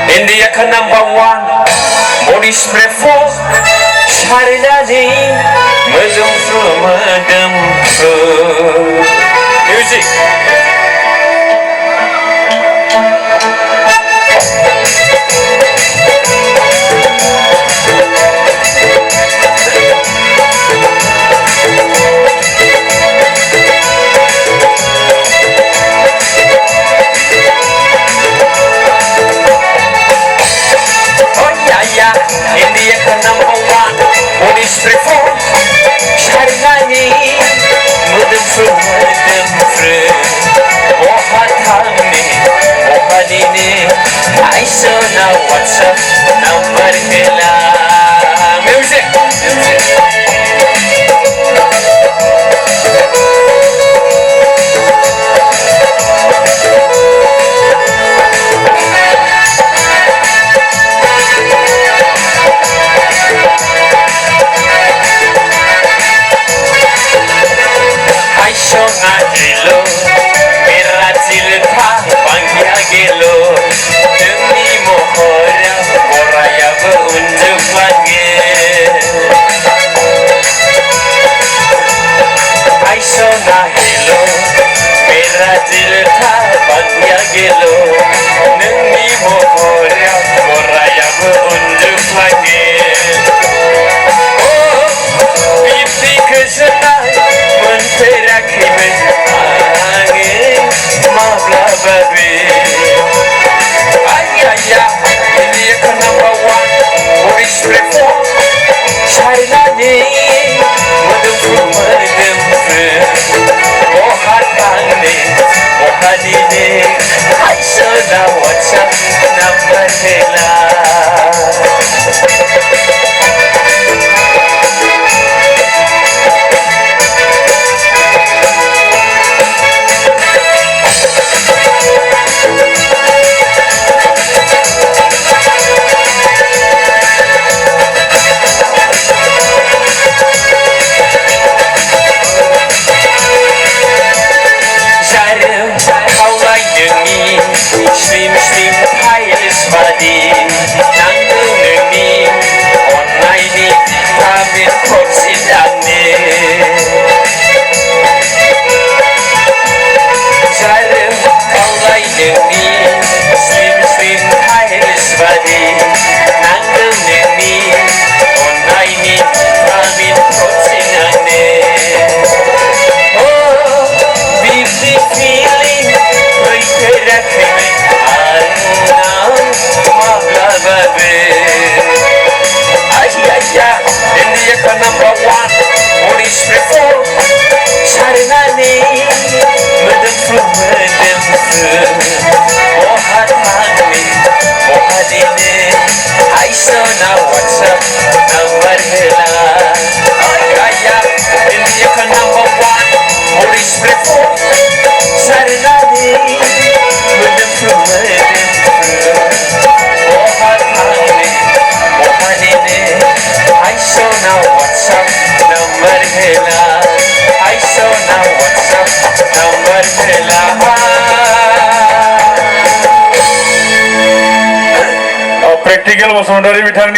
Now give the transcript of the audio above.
India ka number one, Modis Prefo, Sharinadi, Mazum through Madam Music. India ka number one, Modis Prefo, Sharinadi, Madam Ohatani, Ohadini, I saw now what's up, number Hela. Music. Gelo, Miratil pa, Pangya gelo, Demi mohora, Moraya untuk lagi. Aiso na gelo, Miratil pa, Pangya gelo, Demi mohora, Moraya untuk lagi. Oh, pipi kesenai, Mentera kime angin mabla babi. Ayaya, ini ke number one, Modis Prefo, Sharinadi, Madam Ohatani, Ohadini, I saw now what's up, number Hela. Slim piles body, nanggung neni, online ni, kami korsin ane. Jarum kaulai neni, slim piles body, nanggung neni, online ni, kami korsin ane. Oh, beauty feeling, bergerak kami. India ka number one, Modis Prefo, Sharinadi, Madam Ohatani, Ohadini, I saw now what's up, number Hela. India ka number one, Modis Prefo, Sharinadi, Madam Ohatani, Ohadini, I saw now what's up, number Hela. I saw now what's up, number Hela. Practical Basumatary with her